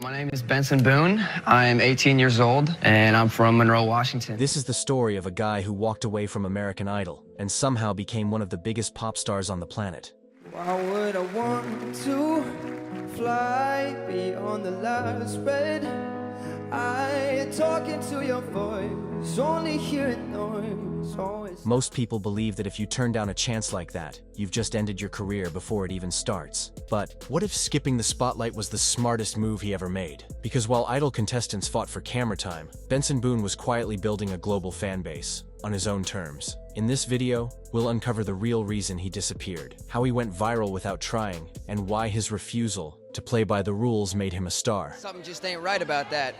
My name is Benson Boone. I'm 18 years old, and I'm from Monroe, Washington. This is the story of a guy who walked away from American Idol and somehow became one of the biggest pop stars on the planet. Why would I want to fly beyond the last bed? I talking to your voice, only hearing noise. Always. Most people believe that if you turn down a chance like that, you've just ended your career before it even starts. But what if skipping the spotlight was the smartest move he ever made? Because while Idol contestants fought for camera time, Benson Boone was quietly building a global fan base on his own terms. In this video, we'll uncover the real reason he disappeared, how he went viral without trying, and why his refusal to play by the rules made him a star. Something just ain't right about that.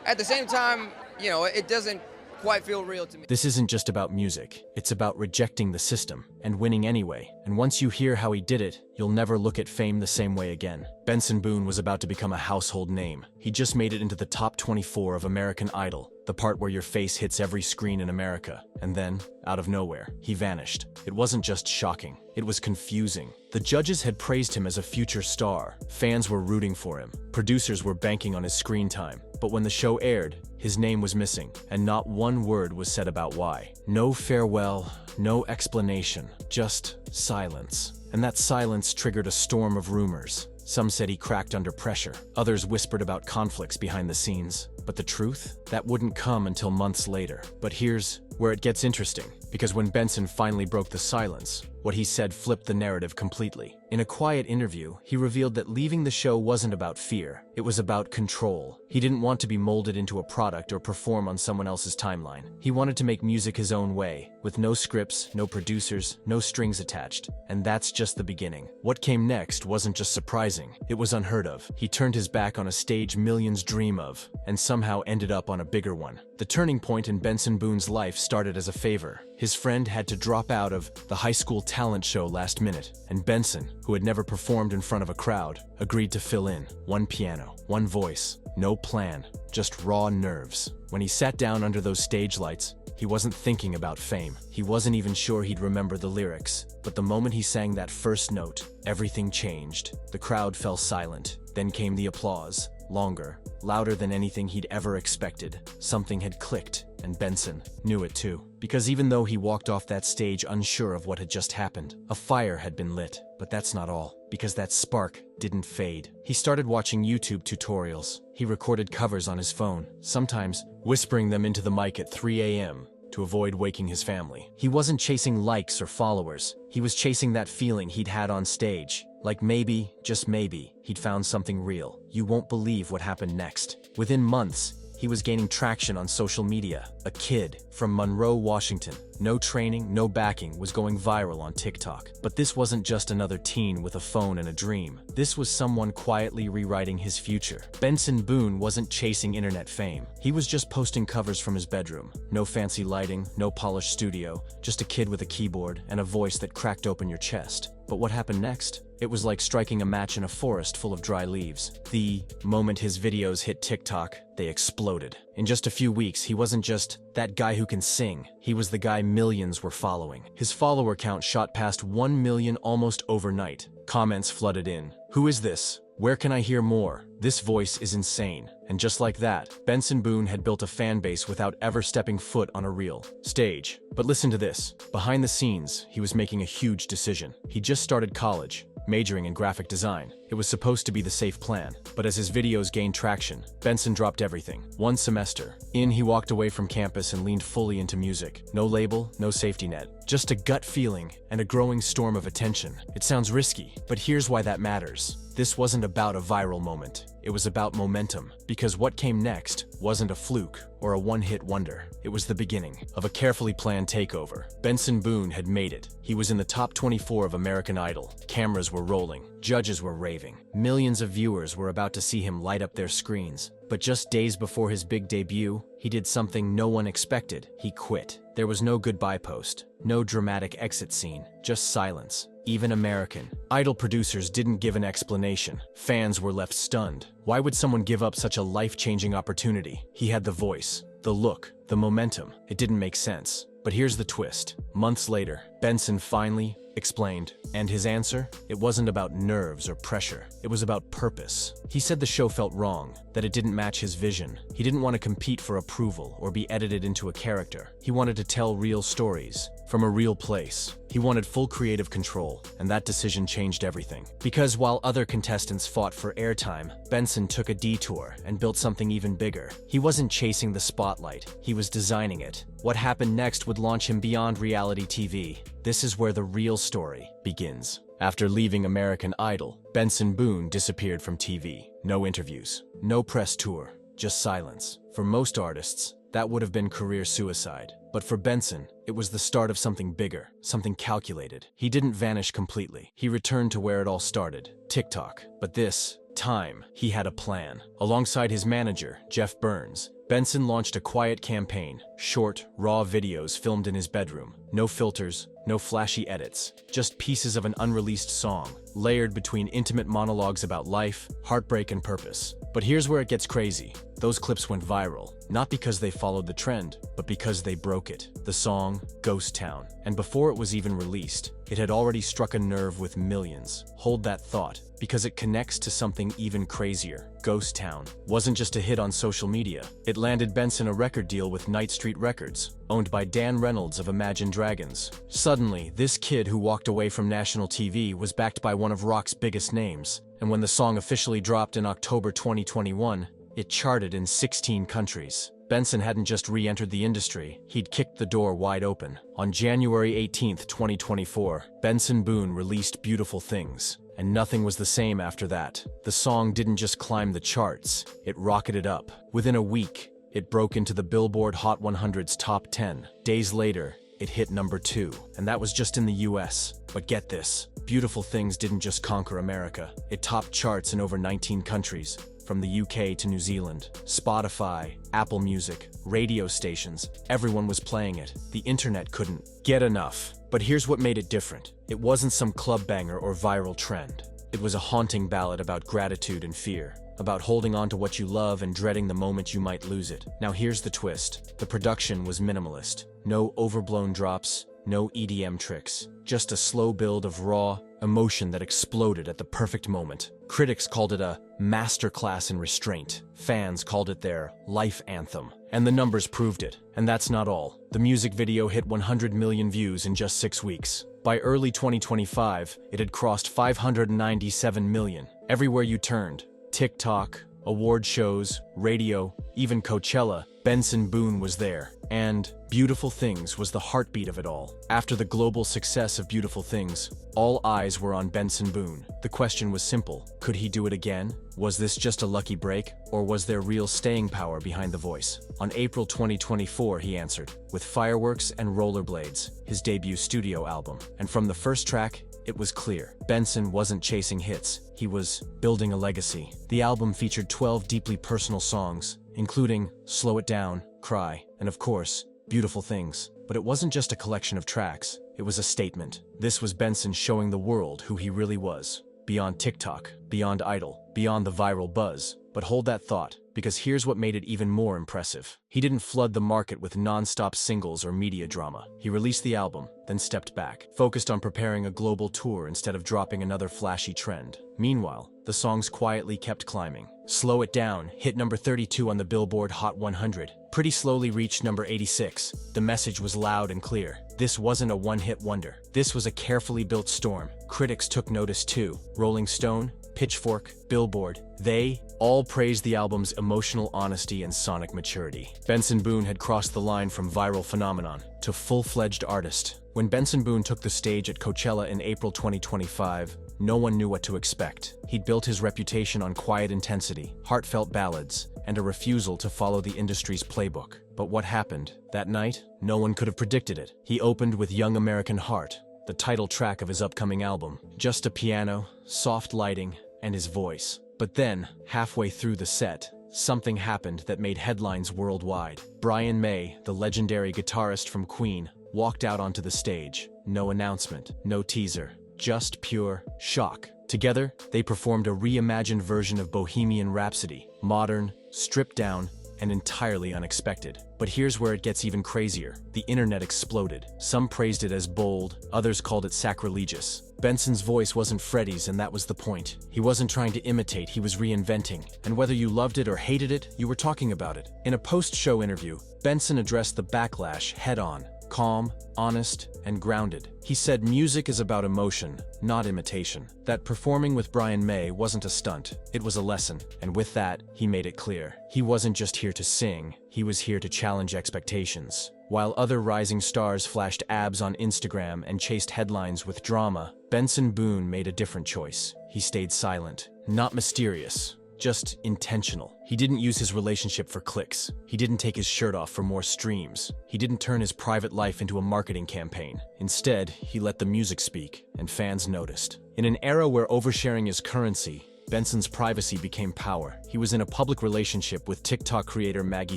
At the same time, you know, it doesn't quite feel real to me. This isn't just about music, it's about rejecting the system and winning anyway. And once you hear how he did it, you'll never look at fame the same way again. Benson Boone was about to become a household name. He just made it into the top 24 of American Idol, the part where your face hits every screen in America. And then, out of nowhere, he vanished. It wasn't just shocking, it was confusing. The judges had praised him as a future star. Fans were rooting for him. Producers were banking on his screen time. But when the show aired, his name was missing, and not one word was said about why. No farewell, no explanation, just silence. And that silence triggered a storm of rumors. Some said he cracked under pressure. Others whispered about conflicts behind the scenes. But the truth? That wouldn't come until months later. But here's where it gets interesting, because when Benson finally broke the silence, what he said flipped the narrative completely. In a quiet interview, he revealed that leaving the show wasn't about fear, it was about control. He didn't want to be molded into a product or perform on someone else's timeline. He wanted to make music his own way, with no scripts, no producers, no strings attached. And that's just the beginning. What came next wasn't just surprising, it was unheard of. He turned his back on a stage millions dream of, and somehow ended up on a bigger one. The turning point in Benson Boone's life started as a favor. His friend had to drop out of the high school talent show last minute, and Benson, who had never performed in front of a crowd, agreed to fill in. One piano, one voice, no plan, just raw nerves. When he sat down under those stage lights, he wasn't thinking about fame. He wasn't even sure he'd remember the lyrics. But the moment he sang that first note, everything changed. The crowd fell silent. Then came the applause. Longer, louder than anything he'd ever expected. Something had clicked, and Benson knew it too. Because even though he walked off that stage unsure of what had just happened, a fire had been lit. But that's not all, because that spark didn't fade. He started watching YouTube tutorials. He recorded covers on his phone, sometimes whispering them into the mic at 3 a.m. to avoid waking his family. He wasn't chasing likes or followers. He was chasing that feeling he'd had on stage. Like maybe, just maybe, he'd found something real. You won't believe what happened next. Within months, he was gaining traction on social media. A kid from Monroe, Washington, no training, no backing, was going viral on TikTok. But this wasn't just another teen with a phone and a dream. This was someone quietly rewriting his future. Benson Boone wasn't chasing internet fame. He was just posting covers from his bedroom. No fancy lighting, no polished studio, just a kid with a keyboard and a voice that cracked open your chest. But what happened next? It was like striking a match in a forest full of dry leaves. The moment his videos hit TikTok, they exploded. In just a few weeks, he wasn't just that guy who can sing. He was the guy millions were following. His follower count shot past 1 million almost overnight. Comments flooded in. Who is this? Where can I hear more? This voice is insane. And just like that, Benson Boone had built a fan base without ever stepping foot on a real stage. But listen to this. Behind the scenes, he was making a huge decision. He just started college, majoring in graphic design. It was supposed to be the safe plan, but as his videos gained traction, Benson dropped everything. One semester in, he walked away from campus and leaned fully into music. No label, no safety net, just a gut feeling and a growing storm of attention. It sounds risky, but here's why that matters. This wasn't about a viral moment. It was about momentum, because what came next wasn't a fluke or a one-hit wonder. It was the beginning of a carefully planned takeover. Benson Boone had made it. He was in the top 24 of American Idol. Cameras were rolling. Judges were raving. Millions of viewers were about to see him light up their screens. But just days before his big debut, he did something no one expected. He quit. There was no goodbye post, no dramatic exit scene, just silence. Even American Idol producers didn't give an explanation. Fans were left stunned. Why would someone give up such a life-changing opportunity? He had the voice, the look, the momentum. It didn't make sense. But here's the twist. Months later, Benson finally explained. And his answer? It wasn't about nerves or pressure. It was about purpose. He said the show felt wrong, that that it didn't match his vision. He didn't want to compete for approval or be edited into a character. He wanted to tell real stories from a real place. He wanted full creative control, and that decision changed everything. Because while other contestants fought for airtime, Benson took a detour and built something even bigger. He wasn't chasing the spotlight, he was designing it. What happened next would launch him beyond reality TV. This is where the real story begins. After leaving American Idol, Benson Boone disappeared from TV. No interviews, no press tour, just silence. For most artists, that would have been career suicide. But for Benson, it was the start of something bigger, something calculated. He didn't vanish completely. He returned to where it all started, TikTok. But this time, he had a plan. Alongside his manager, Jeff Burns, Benson launched a quiet campaign, short, raw videos filmed in his bedroom. No filters, no flashy edits, just pieces of an unreleased song, layered between intimate monologues about life, heartbreak, and purpose. But here's where it gets crazy. Those clips went viral, not because they followed the trend, but because they broke it. The song, Ghost Town. And before it was even released, it had already struck a nerve with millions. Hold that thought, because it connects to something even crazier. Ghost Town wasn't just a hit on social media. It landed Benson a record deal with Night Street Records, owned by Dan Reynolds of Imagine Dragons. Suddenly, this kid who walked away from national TV was backed by one of rock's biggest names. And when the song officially dropped in October 2021, it charted in 16 countries. Benson hadn't just re-entered the industry, he'd kicked the door wide open. On January 18, 2024, Benson Boone released Beautiful Things. And nothing was the same after that. The song didn't just climb the charts, it rocketed up. Within a week, it broke into the Billboard Hot 100's top 10. Days later, it hit number 2, and that was just in the US. But get this, Beautiful Things didn't just conquer America. It topped charts in over 19 countries, from the UK to New Zealand. Spotify, Apple Music, radio stations, everyone was playing it. The internet couldn't get enough. But here's what made it different. It wasn't some club banger or viral trend. It was a haunting ballad about gratitude and fear, about holding on to what you love and dreading the moment you might lose it. Now here's the twist. The production was minimalist. No overblown drops, no EDM tricks, just a slow build of raw emotion that exploded at the perfect moment. Critics called it a masterclass in restraint. Fans called it their life anthem. And the numbers proved it. And that's not all. The music video hit 100 million views in just 6 weeks. By early 2025, it had crossed 597 million. Everywhere you turned, TikTok, award shows, radio, even Coachella, Benson Boone was there. And Beautiful Things was the heartbeat of it all. After the global success of Beautiful Things, all eyes were on Benson Boone. The question was simple. Could he do it again? Was this just a lucky break? Or was there real staying power behind the voice? On April 2024, he answered, with Fireworks and Rollerblades, his debut studio album. And from the first track, it was clear. Benson wasn't chasing hits. He was building a legacy. The album featured 12 deeply personal songs, including Slow It Down, Cry, and of course, Beautiful Things. But it wasn't just a collection of tracks, it was a statement. This was Benson showing the world who he really was. Beyond TikTok, beyond Idol, beyond the viral buzz. But hold that thought, because here's what made it even more impressive. He didn't flood the market with non-stop singles or media drama. He released the album, then stepped back, focused on preparing a global tour instead of dropping another flashy trend. Meanwhile, the songs quietly kept climbing. Slow It Down hit number 32 on the Billboard Hot 100. Pretty Slowly reached number 86. The message was loud and clear. This wasn't a one-hit wonder. This was a carefully built storm. Critics took notice too. Rolling Stone, Pitchfork, Billboard, they all praised the album's emotional honesty and sonic maturity. Benson Boone had crossed the line from viral phenomenon to full-fledged artist. When Benson Boone took the stage at Coachella in April 2025, no one knew what to expect. He'd built his reputation on quiet intensity, heartfelt ballads, and a refusal to follow the industry's playbook. But what happened? That night, no one could have predicted it. He opened with Young American Heart, the title track of his upcoming album. Just a piano, soft lighting, and his voice. But then, halfway through the set, something happened that made headlines worldwide. Brian May, the legendary guitarist from Queen, walked out onto the stage. No announcement, no teaser, just pure shock. Together, they performed a reimagined version of Bohemian Rhapsody. Modern, stripped down, and entirely unexpected. But here's where it gets even crazier. The internet exploded. Some praised it as bold, others called it sacrilegious. Benson's voice wasn't Freddie's, and that was the point. He wasn't trying to imitate, he was reinventing. And whether you loved it or hated it, you were talking about it. In a post-show interview, Benson addressed the backlash head-on. Calm, honest, and grounded. He said music is about emotion, not imitation. That performing with Brian May wasn't a stunt, it was a lesson. And with that, he made it clear. He wasn't just here to sing, he was here to challenge expectations. While other rising stars flashed abs on Instagram and chased headlines with drama, Benson Boone made a different choice. He stayed silent, not mysterious, just intentional. He didn't use his relationship for clicks. He didn't take his shirt off for more streams. He didn't turn his private life into a marketing campaign. Instead, he let the music speak, and fans noticed. In an era where oversharing is currency, Benson's privacy became power. He was in a public relationship with TikTok creator Maggie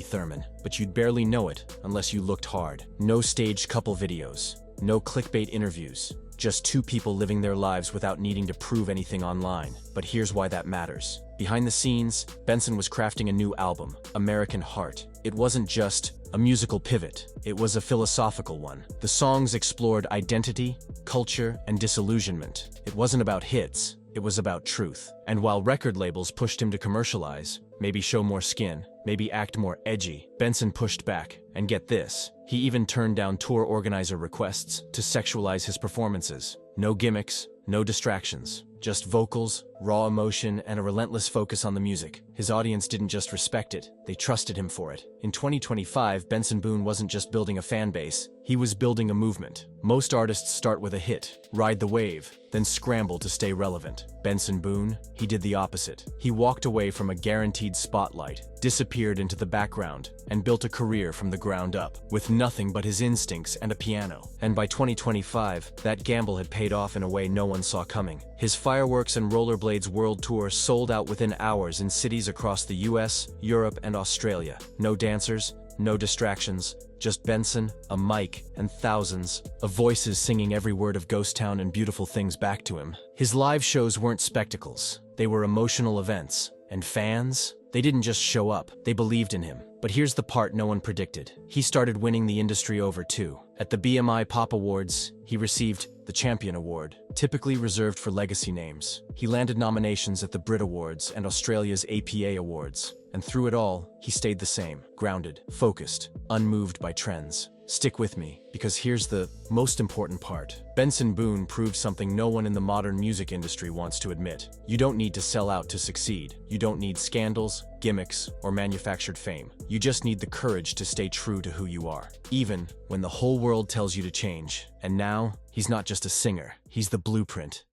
Thurman, but you'd barely know it unless you looked hard. No staged couple videos, no clickbait interviews, just two people living their lives without needing to prove anything online. But here's why that matters. Behind the scenes, Benson was crafting a new album, American Heart. It wasn't just a musical pivot, it was a philosophical one. The songs explored identity, culture, and disillusionment. It wasn't about hits, it was about truth. And while record labels pushed him to commercialize, maybe show more skin, maybe act more edgy, Benson pushed back. And get this, he even turned down tour organizer requests to sexualize his performances. No gimmicks, no distractions, just vocals, raw emotion, and a relentless focus on the music. His audience didn't just respect it, they trusted him for it. In 2025, Benson Boone wasn't just building a fan base, he was building a movement. Most artists start with a hit, ride the wave, then scramble to stay relevant. Benson Boone, he did the opposite. He walked away from a guaranteed spotlight, disappeared into the background, and built a career from the ground up, with nothing but his instincts and a piano. And by 2025, that gamble had paid off in a way no one saw coming. His Fireworks and Rollerblades World Tour sold out within hours in cities across the US, Europe, and Australia. No dancers, no distractions, just Benson, a mic, and thousands of voices singing every word of Ghost Town and Beautiful Things back to him. His live shows weren't spectacles, they were emotional events. And fans? They didn't just show up, they believed in him. But here's the part no one predicted. He started winning the industry over too. At the BMI Pop Awards, he received the Champion Award, typically reserved for legacy names. He landed nominations at the Brit Awards and Australia's APA Awards. And through it all, he stayed the same, grounded, focused, unmoved by trends. Stick with me, because here's the most important part. Benson Boone proved something no one in the modern music industry wants to admit. You don't need to sell out to succeed. You don't need scandals, gimmicks, or manufactured fame. You just need the courage to stay true to who you are, even when the whole world tells you to change. And now, he's not just a singer, he's the blueprint.